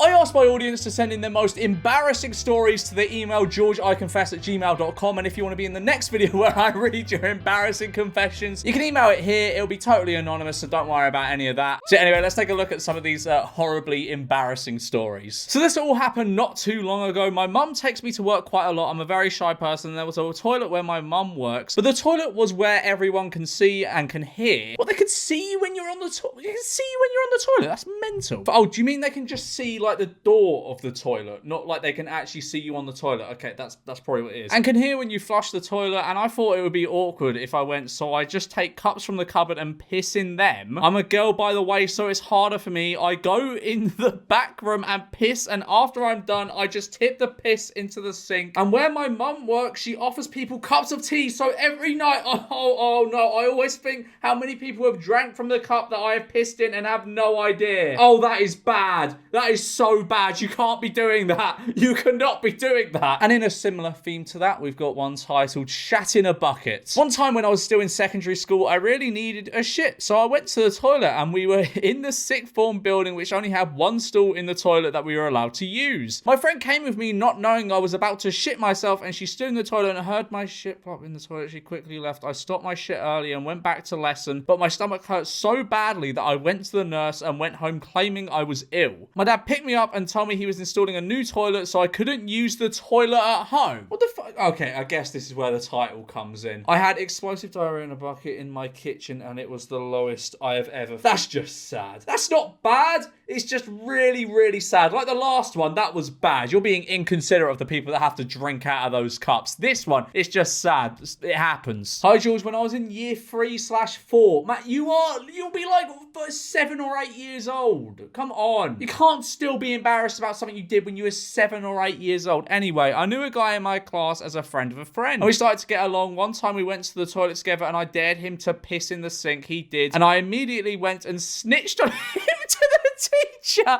I asked my audience to send in their most embarrassing stories to the email georgeiconfess@gmail.com, and if you want to be in the next video where I read your embarrassing confessions, you can email it here. It'll be totally anonymous, so don't worry about any of that. So anyway, let's take a look at some of these horribly embarrassing stories. So this all happened not too long ago. My mum takes me to work quite a lot. I'm a very shy person. There was a toilet where my mum works, but the toilet was where everyone can see and can hear. Well, they could see you when you're on the toilet. You can see you when you're on the toilet. That's mental. Oh, do you mean they can just see like the door of the toilet, not like they can actually see you on the toilet? Okay, that's probably what it is. And can hear when you flush the toilet, and I thought it would be awkward if I went, so I just take cups from the cupboard and piss in them. I'm a girl, by the way, so it's harder for me. I go in the back room and piss, and after I'm done, I just tip the piss into the sink. And where my mum works, she offers people cups of tea, so every night, oh no, I always think how many people have drank from the cup that I have pissed in and have no idea. Oh, that is bad. That is so bad. You can't be doing that. You cannot be doing that. And in a similar theme to that, we've got one titled Shat in a Bucket. One time when I was still in secondary school, I really needed a shit. So I went to the toilet, and we were in the sixth form building, which only had one stall in the toilet that we were allowed to use. My friend came with me not knowing I was about to shit myself, and she stood in the toilet and heard my shit plop in the toilet. She quickly left. I stopped my shit early and went back to lesson, but my stomach hurt so badly that I went to the nurse and went home claiming I was ill. My dad picked me up and told me he was installing a new toilet, so I couldn't use the toilet at home. What the fuck? Okay, I guess this is where the title comes in. I had explosive diarrhea in a bucket in my kitchen, and it was the lowest I have ever. That's just sad. That's not bad. It's just really, really sad. Like the last one, that was bad. You're being inconsiderate of the people that have to drink out of those cups. This one, it's just sad. It happens. Hi, George. When I was in year 3/4, Matt, you'll be like 7 or 8 years old. Come on. You can't still be embarrassed about something you did when you were 7 or 8 years old. Anyway, I knew a guy in my class as a friend of a friend, and we started to get along. One time we went to the toilet together, and I dared him to piss in the sink. He did, and I immediately went and snitched on him to the teacher.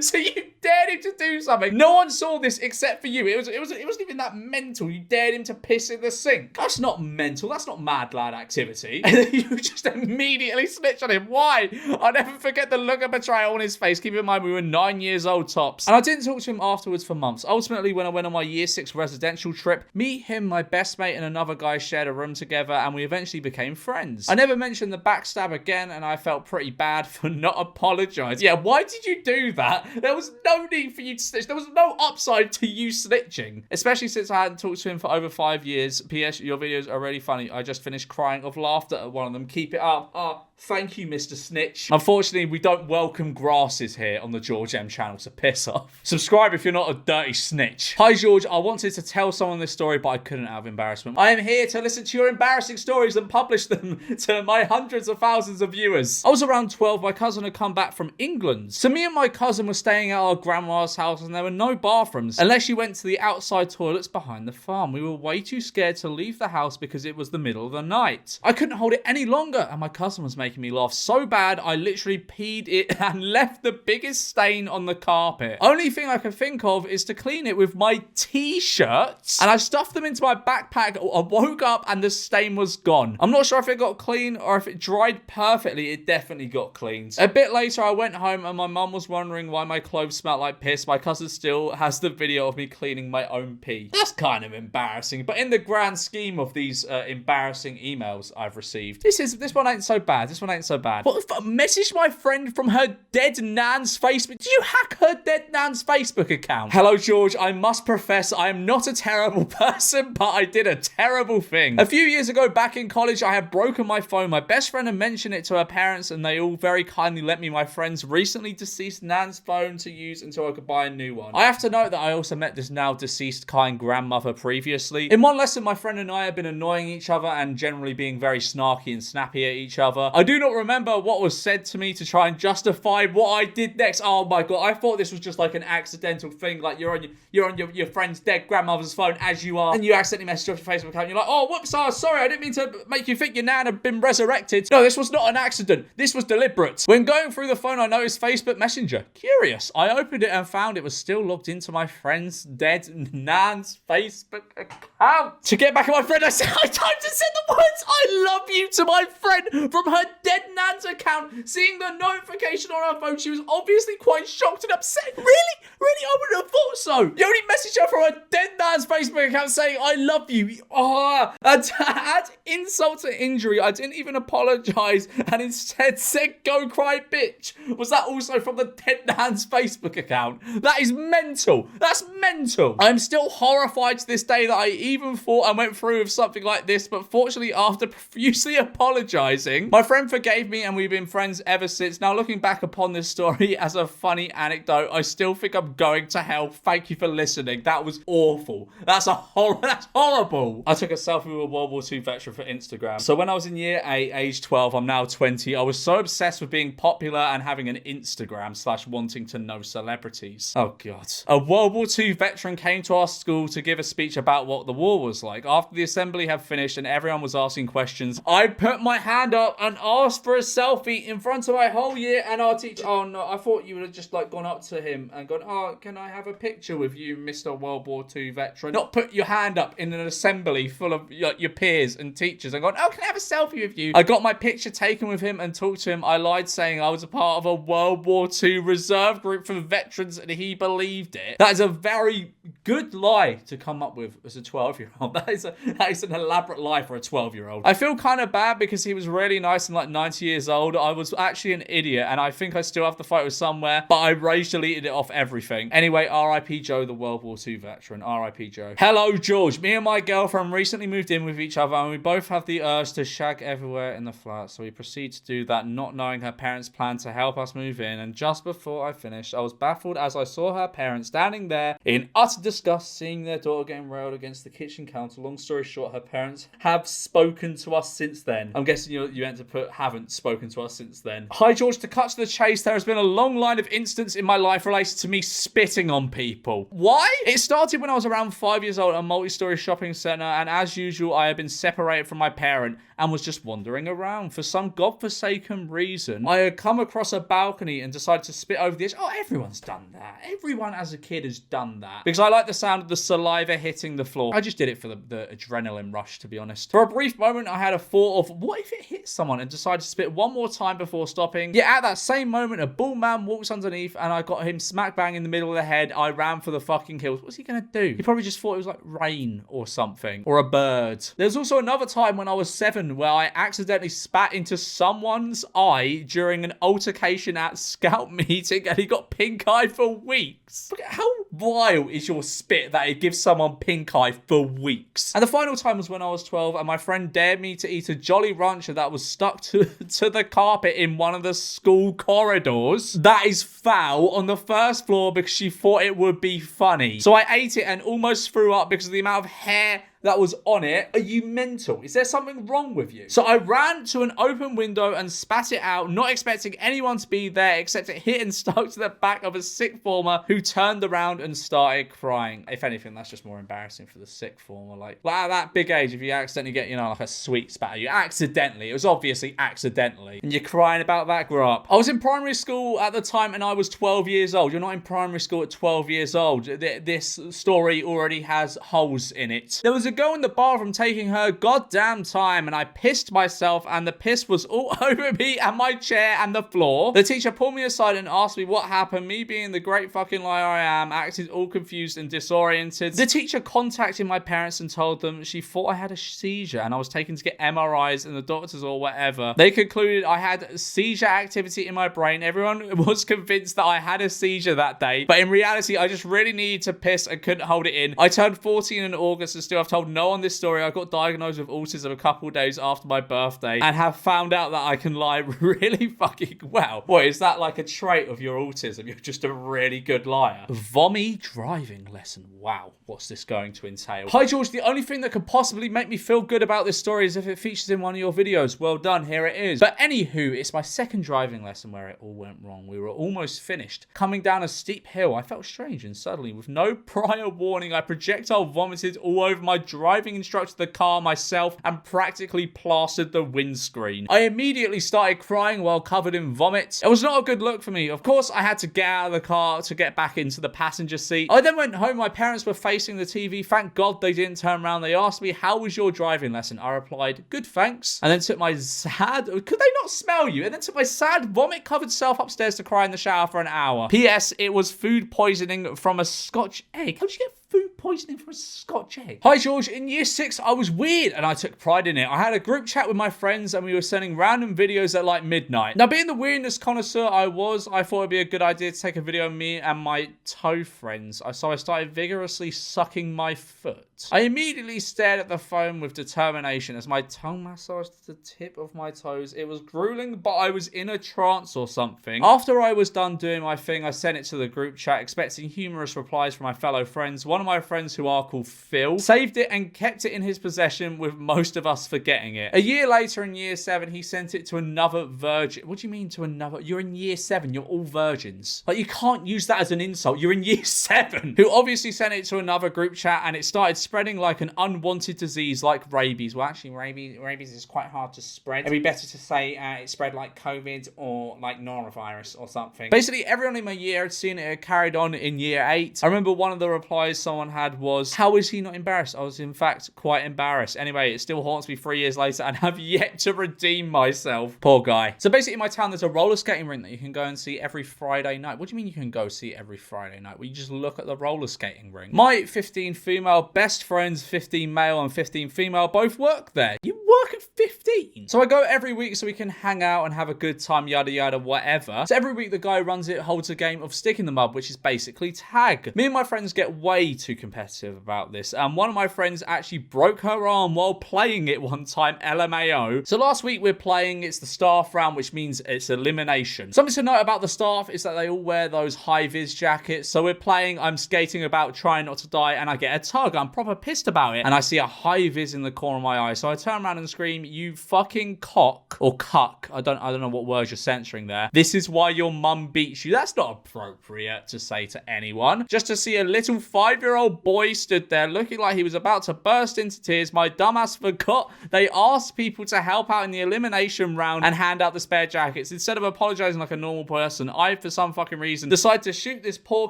So you dared him to do something. No one saw this except for you. It wasn't even that mental. You dared him to piss in the sink. That's not mental. That's not mad lad activity. And then you just immediately snitched on him. Why? I'll never forget the look of betrayal on his face. Keep in mind, we were 9 years old tops. And I didn't talk to him afterwards for months. Ultimately, when I went on my year 6 residential trip, me, him, my best mate, and another guy shared a room together, and we eventually became friends. I never mentioned the backstab again, and I felt pretty bad for not apologizing. Yeah, why did you do that? There was no need for you to snitch. There was no upside to you snitching. Especially since I hadn't talked to him for over 5 years. P.S. Your videos are really funny. I just finished crying of laughter at one of them. Keep it up. Thank you, Mr. Snitch. Unfortunately, we don't welcome grasses here on the George M channel, so piss off. Subscribe if you're not a dirty snitch. Hi, George. I wanted to tell someone this story, but I couldn't out of embarrassment. I am here to listen to your embarrassing stories and publish them to my hundreds of thousands of viewers. I was around 12. My cousin had come back from England. So me and my cousin were staying at our grandma's house, and there were no bathrooms unless you went to the outside toilets behind the farm. We were way too scared to leave the house because it was the middle of the night. I couldn't hold it any longer, and my cousin was making me laugh so bad I literally peed it and left the biggest stain on the carpet. Only thing I could think of is to clean it with my t-shirts, and I stuffed them into my backpack. I woke up and the stain was gone. I'm not sure if it got clean or if it dried perfectly. It definitely got cleaned. A bit later I went home, and my mum was wondering why my clothes smelled like piss. My cousin still has the video of me cleaning my own pee. That's kind of embarrassing, but in the grand scheme of these embarrassing emails I've received, this one ain't so bad. This one ain't so bad. What the fuck? Message my friend from her dead nan's Facebook. Did you hack her dead nan's Facebook account? Hello, George. I must profess I am not a terrible person, but I did a terrible thing. A few years ago, back in college, I had broken my phone. My best friend had mentioned it to her parents, and they all very kindly lent me my friend's recently deceased nan's phone to use until I could buy a new one. I have to note that I also met this now deceased kind grandmother previously. In one lesson, my friend and I had been annoying each other and generally being very snarky and snappy at each other. I do not remember what was said to me to try and justify what I did next. Oh my god, I thought this was just like an accidental thing, like you're on your friend's dead grandmother's phone as you are, and you accidentally message off your Facebook account, and you're like, oh whoops, sorry, I didn't mean to make you think your nan had been resurrected. No, this was not an accident. This was deliberate. When going through the phone, I noticed Facebook Messenger. Curious. I opened it and found it was still logged into my friend's dead nan's Facebook account. To get back at my friend, I typed and said the words, "I love you," to my friend from her dead nan's account. Seeing the notification on her phone, she was obviously quite shocked and upset. Really? Really? I wouldn't have thought so. You only messaged her from her dead nan's Facebook account saying, "I love you." Oh, to add insult to injury, I didn't even apologize and instead said, "Go cry, bitch." Was that also from the dead nan's Facebook account? That is mental. That's mental. I'm still horrified to this day that I even thought I went through with something like this, but fortunately, after profusely apologizing, my friend forgave me and we've been friends ever since. Now, looking back upon this story as a funny anecdote, I still think I'm going to hell. Thank you for listening. That was awful. That's horrible. I took a selfie with a World War II veteran for Instagram. So when I was in year 8, age 12, I'm now 20, I was so obsessed with being popular and having an Instagram / wanting to know celebrities. Oh God. A World War II veteran came to our school to give a speech about what the war was like. After the assembly had finished and everyone was asking questions, I put my hand up and asked for a selfie in front of my whole year and our teacher. Oh no, I thought you would have just like gone up to him and gone, "Oh, can I have a picture with you, Mr. World War II veteran?" Not put your hand up in an assembly full of your peers and teachers and gone, "Oh, can I have a selfie with you?" I got my picture taken with him and talked to him. I lied saying I was a part of a World War II reserve group for veterans and he believed it. That is a very good lie to come up with as a 12-year-old. That is an elaborate lie for a 12-year-old. I feel kind of bad because he was really nice and like 90 years old. I was actually an idiot and I think I still have the photo somewhere, but I rage deleted it off everything. Anyway, R.I.P. Joe, the World War II veteran. R.I.P. Joe. Hello, George. Me and my girlfriend recently moved in with each other and we both have the urge to shag everywhere in the flat, so we proceed to do that, not knowing her parents planned to help us move in. And just before I finished, I was baffled as I saw her parents standing there in utter disgust, seeing their daughter getting railed against the kitchen counter. Long story short, her parents have spoken to us since then. I'm guessing you meant to put haven't spoken to us since then. Hi, George. To cut to the chase, there has been a long line of incidents in my life related to me spitting on people. Why? It started when I was around 5 years old at a multi-story shopping centre, and as usual, I had been separated from my parent and was just wandering around. For some godforsaken reason, I had come across a balcony and decided to spit over the edge. Oh, everyone's done that. Everyone as a kid has done that. Because I like the sound of the saliva hitting the floor. I just did it for the adrenaline rush, to be honest. For a brief moment, I had a thought of, what if it hit someone, and decided to spit one more time before stopping. Yet at that same moment, a bull man walks underneath and I got him smack bang in the middle of the head. I ran for the fucking hills. What's he gonna do? He probably just thought it was like rain or something. Or a bird. There's also another time when I was 7 where I accidentally spat into someone's eye during an altercation at scout meeting and he got pink eye for weeks. Look at how vile is your spit that it gives someone pink eye for weeks. And the final time was when I was 12 and my friend dared me to eat a Jolly Rancher that was stuck to the carpet in one of the school corridors. That is foul, on the first floor because she thought it would be funny. So I ate it and almost threw up because of the amount of hair that was on it. Are you mental? Is there something wrong with you? So I ran to an open window and spat it out, not expecting anyone to be there, except it hit and stuck to the back of a sixth former who turned around and started crying. If anything, that's just more embarrassing for the sixth former. Like at that big age, if you accidentally get, like a sweet spatter, you accidentally, it was obviously accidentally, and you're crying about that, grow up. I was in primary school at the time and I was 12 years old. You're not in primary school at 12 years old. This story already has holes in it. There was a girl in the bathroom taking her goddamn time and I pissed myself and the piss was all over me and my chair and the floor. The teacher pulled me aside and asked me what happened. Me being the great fucking liar I am, acted all confused and disoriented. The teacher contacted my parents and told them she thought I had a seizure and I was taken to get MRIs and the doctors or whatever. They concluded I had seizure activity in my brain. Everyone was convinced that I had a seizure that day, but in reality I just really needed to piss and couldn't hold it in. I turned 14 in August and still have told no one this story. I got diagnosed with autism a couple of days after my birthday and have found out that I can lie really fucking well. What, is that like a trait of your autism? You're just a really good liar. Vomit mommy driving lesson. Wow, what's this going to entail? Hi George, the only thing that could possibly make me feel good about this story is if it features in one of your videos. Well done, here it is. But anywho, it's my second driving lesson where it all went wrong. We were almost finished. Coming down a steep hill, I felt strange and suddenly, with no prior warning, I projectile vomited all over my driving instructor, the car, myself, and practically plastered the windscreen. I immediately started crying while covered in vomit. It was not a good look for me. Of course, I had to get out of the car to get back into the passenger seat. I then went home. My parents were facing the TV. Thank God they didn't turn around. They asked me, how was your driving lesson? I replied, good, thanks. And then took my sad, could they not smell you? And then took my sad vomit-covered self upstairs to cry in the shower for an hour. P.S. It was food poisoning from a Scotch egg. How'd you get food poisoning from a Scotch egg? Hi George, in year 6 I was weird and I took pride in it. I had a group chat with my friends and we were sending random videos at like midnight. Now being the weirdness connoisseur I thought it'd be a good idea to take a video of me and my toe friends. So I started vigorously sucking my foot. I immediately stared at the phone with determination as my tongue massaged the tip of my toes. It was grueling, but I was in a trance or something. After I was done doing my thing, I sent it to the group chat, expecting humorous replies from my fellow friends. One of my friends, who are called Phil, saved it and kept it in his possession, with most of us forgetting it. A year later, in year 7, he sent it to another virgin. What do you mean to another? You're in year 7. You're all virgins. Like, you can't use that as an insult. You're in year 7. Who obviously sent it to another group chat, and it started spreading like an unwanted disease like rabies. Well, actually, rabies is quite hard to spread. It'd be better to say it spread like COVID or like norovirus or something. Basically, everyone in my year had seen it carried on in year 8. I remember one of the replies someone had was, how is he not embarrassed? I was in fact quite embarrassed. Anyway, it still haunts me 3 years later and have yet to redeem myself. Poor guy. So basically in my town there's a roller skating rink that you can go and see every Friday night. What do you mean you can go see every Friday night? Well, you just look at the roller skating rink. My 15 female best friends, 15 male and 15 female, both work there. You work at 15? So I go every week so we can hang out and have a good time, yada yada, whatever. So every week the guy who runs it holds a game of stick in the mud, which is basically tag. Me and my friends get way too competitive about this, and one of my friends actually broke her arm while playing it one time, LMAO. So last week we're playing, it's the staff round, which means it's elimination. Something to note about the staff is that they all wear those high-vis jackets. So we're playing, I'm skating about, trying not to die, and I get a tug. I'm proper pissed about it, and I see a high-vis in the corner of my eye. So I turn around and scream, you fucking cock, or cuck, I don't know what words you're censoring there. This is why your mum beats you. That's not appropriate to say to anyone. Just to see a little 5-year-old boy stood there looking like he was about to burst into tears, my dumbass forgot they asked people to help out in the elimination round and hand out the spare jackets. Instead of apologizing like a normal person, I, for some fucking reason, decide to shoot this poor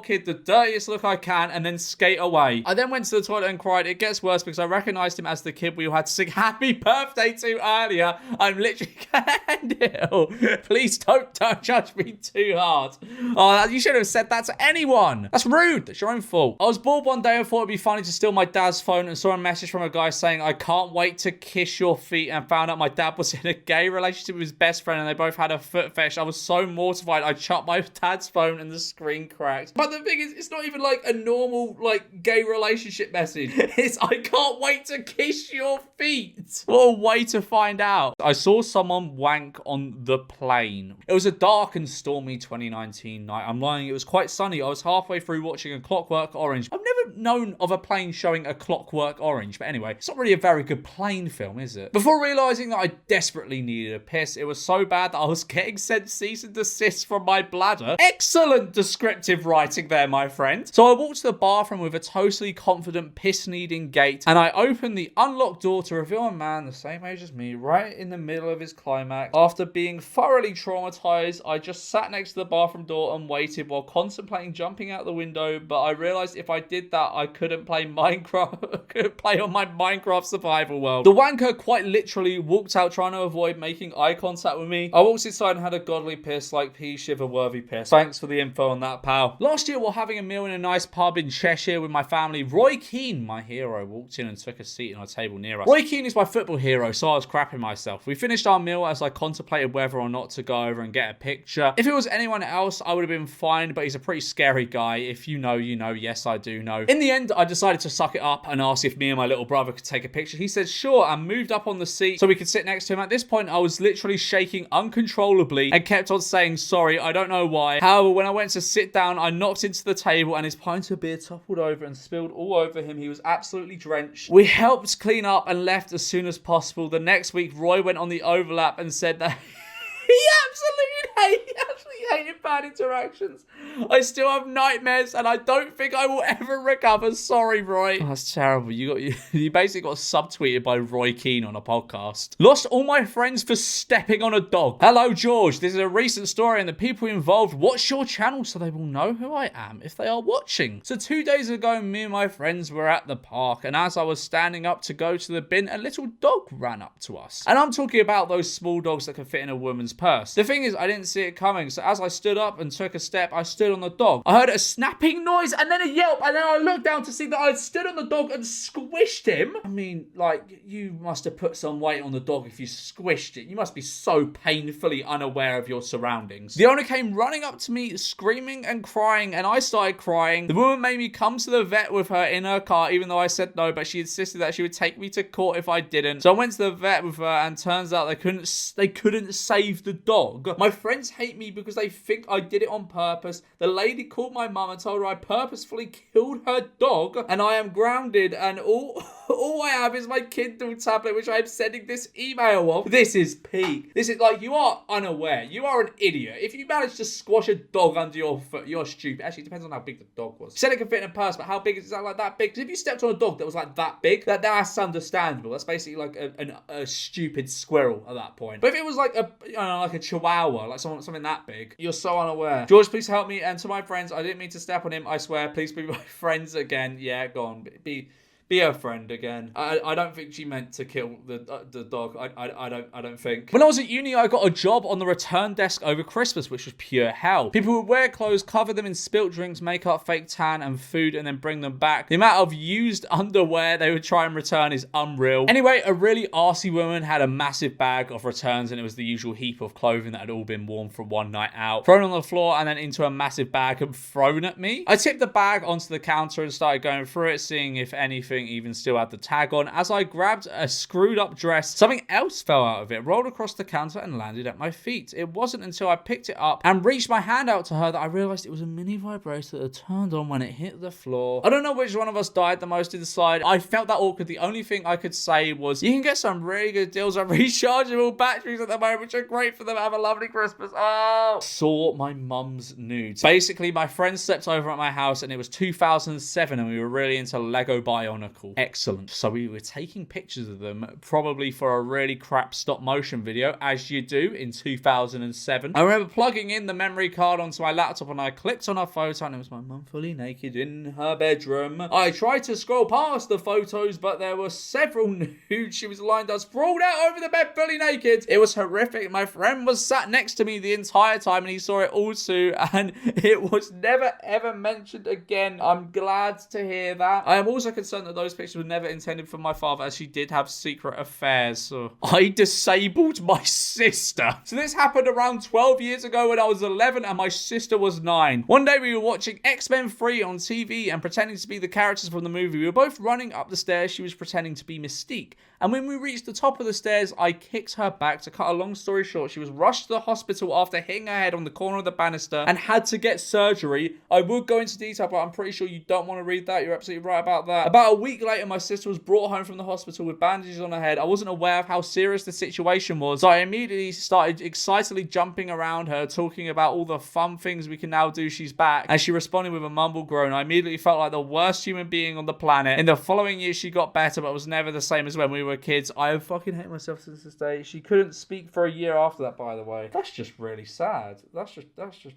kid the dirtiest look I can and then skate away. I then went to the toilet and cried. It gets worse because I recognized him as the kid we all had to sing happy birthday to earlier. I'm literally ill. Please don't judge me too hard. Oh, you should have said that to anyone. That's rude. That's your own fault. I was bored one day and thought it'd be funny to steal my dad's phone and saw a message from a guy saying, I can't wait to kiss your feet, and found out my dad was in a gay relationship with his best friend and they both had a foot fetish. I was so mortified I chucked my dad's phone and the screen cracked. But the thing is, it's not even like a normal like gay relationship message. It's I can't wait to kiss your feet. What a way to find out. I saw someone wank on the plane. It was a dark and stormy 2019 night. I'm lying, it was quite sunny. I was halfway through watching A Clockwork Orange. I've never known of a plane showing A Clockwork Orange, but anyway, it's not really a very good plane film, is it? Before realising that I desperately needed a piss, it was so bad that I was getting sent cease and desist from my bladder. Excellent descriptive writing there, my friend. So I walked to the bathroom with a totally confident piss-needing gait, and I opened the unlocked door to reveal a man the same age as me, right in the middle of his climax. After being thoroughly traumatized, I just sat next to the bathroom door and waited while contemplating jumping out the window, but I realized if I did that, I couldn't play Minecraft, couldn't play on my Minecraft survival world. The wanker quite literally walked out trying to avoid making eye contact with me. I walked inside and had a godly piss, like pea shiver worthy piss. Thanks for the info on that, pal. Last year, while having a meal in a nice pub in Cheshire with my family, Roy Keane, my hero, walked in and took a seat on a table near us. Roy Keane is my football hero hero, so I was crapping myself. We finished our meal as I contemplated whether or not to go over and get a picture. If it was anyone else, I would have been fine, but he's a pretty scary guy. If you know, you know. Yes, I do know. In the end, I decided to suck it up and ask if me and my little brother could take a picture. He said sure and moved up on the seat so we could sit next to him. At this point, I was literally shaking uncontrollably and kept on saying sorry. I don't know why. However, when I went to sit down, I knocked into the table and his pint of beer toppled over and spilled all over him. He was absolutely drenched. We helped clean up and left as soon as possible. The next week, Roy went on the overlap and said that he absolutely hated bad interactions. I still have nightmares and I don't think I will ever recover. Sorry, Roy. Oh, that's terrible. You basically got subtweeted by Roy Keane on a podcast. Lost all my friends for stepping on a dog. Hello, George. This is a recent story and the people involved watch your channel so they will know who I am if they are watching. So 2 days ago, me and my friends were at the park and as I was standing up to go to the bin, a little dog ran up to us. And I'm talking about those small dogs that can fit in a woman's purse. The thing is, I didn't see it coming. So as I stood up and took a step, I stood on the dog. I heard a snapping noise and then a yelp, and then I looked down to see that I had stood on the dog and squished him. I mean, like, you must have put some weight on the dog if you squished it. You must be so painfully unaware of your surroundings. The owner came running up to me, screaming and crying, and I started crying. The woman made me come to the vet with her in her car, even though I said no, but she insisted that she would take me to court if I didn't. So I went to the vet with her, and turns out they couldn't save the dog. My friends hate me because they think I did it on purpose. The lady called my mum and told her I purposefully killed her dog and I am grounded and all I have is my Kindle tablet which I am sending this email of. This is peak. This is like, you are unaware. You are an idiot. If you manage to squash a dog under your foot, you're stupid. Actually, it depends on how big the dog was. You said it could fit in a purse, but how big is that? Like that big? Because if you stepped on a dog that was like that big, that's understandable. That's basically like a stupid squirrel at that point. But if it was like like a chihuahua, like something that big, you're so unaware. George, please help me. And to my friends, I didn't mean to step on him. I swear, please be my friends again. Yeah, go on. Be her friend again. I don't think she meant to kill the dog. I don't think. When I was at uni, I got a job on the return desk over Christmas, which was pure hell. People would wear clothes, cover them in spilt drinks, make up fake tan and food, and then bring them back. The amount of used underwear they would try and return is unreal. Anyway, a really arsey woman had a massive bag of returns, and it was the usual heap of clothing that had all been worn from one night out, thrown on the floor, and then into a massive bag and thrown at me. I tipped the bag onto the counter and started going through it, seeing if anything even still had the tag on. As I grabbed a screwed up dress, something else fell out of it, rolled across the counter and landed at my feet. It wasn't until I picked it up and reached my hand out to her that I realized it was a mini vibrator that had turned on when it hit the floor. I don't know which one of us died the most inside. I felt that awkward. The only thing I could say was, you can get some really good deals on rechargeable batteries at the moment, which are great for them. Have a lovely Christmas. Oh! Saw my mum's nudes. Basically, my friend slept over at my house and it was 2007 and we were really into Lego Bionicle. Excellent. So we were taking pictures of them, probably for a really crap stop motion video, as you do in 2007. I remember plugging in the memory card onto my laptop and I clicked on a photo and it was my mum fully naked in her bedroom. I tried to scroll past the photos, but there were several nudes. She was lying down, sprawled out over the bed, fully naked. It was horrific. My friend was sat next to me the entire time and he saw it all too, and it was never ever mentioned again. I'm glad to hear that. I am also concerned that those pictures were never intended for my father, as she did have secret affairs. So I disabled my sister. So this happened around 12 years ago when I was 11 and my sister was 9. One day we were watching X-Men 3 on TV and pretending to be the characters from the movie. We were both running up the stairs. She was pretending to be Mystique. And when we reached the top of the stairs, I kicked her back. To cut a long story short, she was rushed to the hospital after hitting her head on the corner of the banister and had to get surgery. I would go into detail, but I'm pretty sure you don't want to read that. You're absolutely right about that. About a week later, my sister was brought home from the hospital with bandages on her head. I wasn't aware of how serious the situation was, so I immediately started excitedly jumping around her, talking about all the fun things we can now do. She's back. As she responded with a mumble groan, I immediately felt like the worst human being on the planet. In the following year, she got better, but was never the same as when we were kids. I fucking hate myself since this day. She couldn't speak for a year after that, by the way. That's just really sad. That's just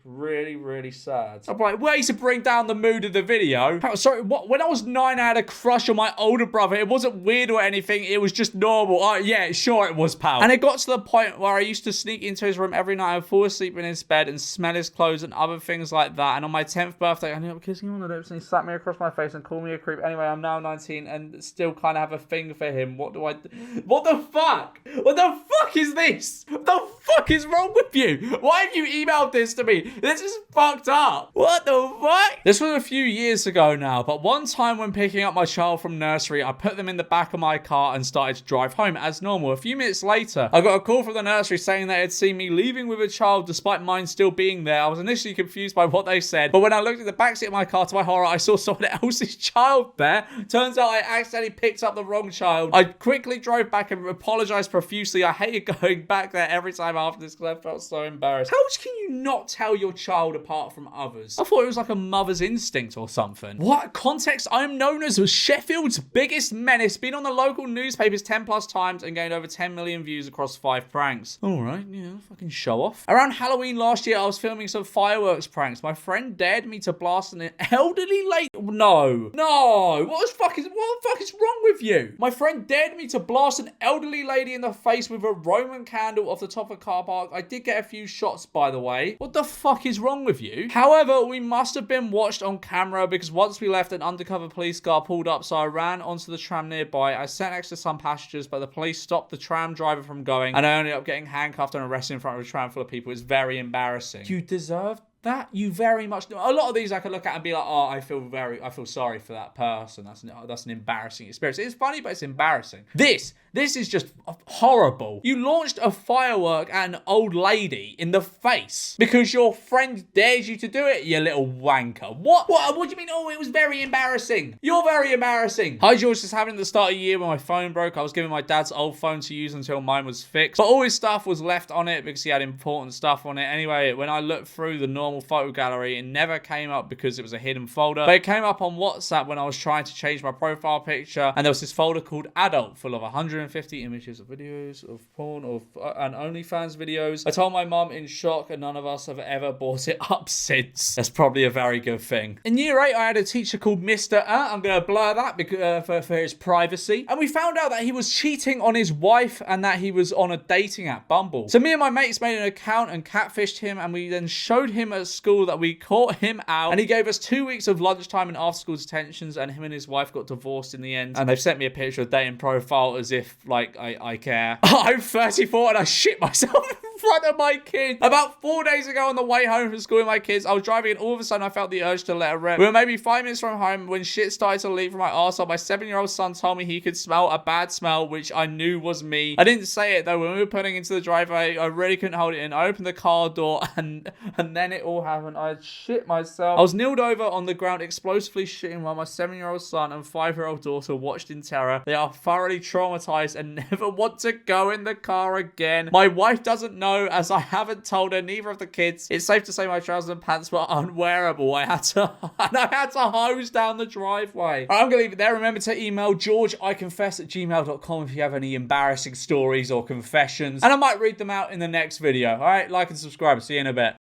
really sad. I'm like, ways to bring down the mood of the video. Sorry, what? When I was 9, I had a crush crush on my older brother. It wasn't weird or anything. It was just normal. Oh, yeah, sure it was, pal. And it got to the point where I used to sneak into his room every night and fall asleep in his bed and smell his clothes and other things like that. And on my 10th birthday, I ended up kissing him on the lips and he slapped me across my face and called me a creep. Anyway, I'm now 19 and still kind of have a thing for him. What do I do? What the fuck? What the fuck is this? What the fuck is wrong with you? Why have you emailed this to me? This is fucked up. What the fuck? This was a few years ago now, but one time when picking up my child from nursery, I put them in the back of my car and started to drive home as normal. A few minutes later, I got a call from the nursery saying they had seen me leaving with a child despite mine still being there. I was initially confused by what they said, but when I looked at the backseat of my car, to my horror, I saw someone else's child there. Turns out I accidentally picked up the wrong child. I quickly drove back and apologized profusely. I hated going back there every time after this because I felt so embarrassed. How can you not tell your child apart from others? I thought it was like a mother's instinct or something. What? Context, I'm known as Sheffield's biggest menace, been on the local newspapers 10 plus times and gained over 10 million views across 5 pranks. Alright, yeah, fucking show off. Around Halloween last year, I was filming some fireworks pranks. My friend dared me to blast an elderly lady. No. What the fuck is wrong with you? My friend dared me to blast an elderly lady in the face with a Roman candle off the top of a car park. I did get a few shots, by the way. What the fuck is wrong with you? However, we must have been watched on camera because once we left, an undercover police car pulled up, so I ran onto the tram nearby. I sat next to some passengers, but the police stopped the tram driver from going, and I ended up getting handcuffed and arrested in front of a tram full of people. It's very embarrassing. You deserve that. You very much do. A lot of these I could look at and be like, oh, I feel sorry for that person. That's an embarrassing experience. It's funny, but it's embarrassing. This is just horrible. You launched a firework at an old lady in the face because your friend dares you to do it, you little wanker. What do you mean? Oh, it was very embarrassing. You're very embarrassing. Hi, George. Just having the start of the year when my phone broke. I was giving my dad's old phone to use until mine was fixed, but all his stuff was left on it because he had important stuff on it. Anyway, when I looked through the normal photo gallery, it never came up because it was a hidden folder, but it came up on WhatsApp when I was trying to change my profile picture, and there was this folder called Adult full of 150 images of videos of porn and OnlyFans videos. I told my mum in shock, and none of us have ever brought it up since. That's probably a very good thing. In year 8, I had a teacher called Mr. I'm going to blur that because, for his privacy, and we found out that he was cheating on his wife and that he was on a dating app, Bumble. So me and my mates made an account and catfished him, and we then showed him at school that we caught him out, and he gave us 2 weeks of lunchtime and after school detentions, and him and his wife got divorced in the end. And they've sent me a picture of dating profile as if like I care. I'm 34 and I shit myself in front of my kids. About 4 days ago on the way home from school with my kids, I was driving and all of a sudden I felt the urge to let her rip. We were maybe 5 minutes from home when shit started to leak from my arsehole. My 7-year-old son told me he could smell a bad smell, which I knew was me. I didn't say it though. When we were putting into the driveway, I really couldn't hold it in. I opened the car door and then it all happened. I had shit myself. I was kneeled over on the ground, explosively shitting while my 7-year-old son and 5-year-old daughter watched in terror. They are thoroughly traumatized and never want to go in the car again. My wife doesn't know, as I haven't told her, neither of the kids. It's safe to say my trousers and pants were unwearable. I had to hose down the driveway. I'm gonna leave it there. Remember to email georgeiconfess@gmail.com if you have any embarrassing stories or confessions, and I might read them out in the next video. All right, like and subscribe. See you in a bit.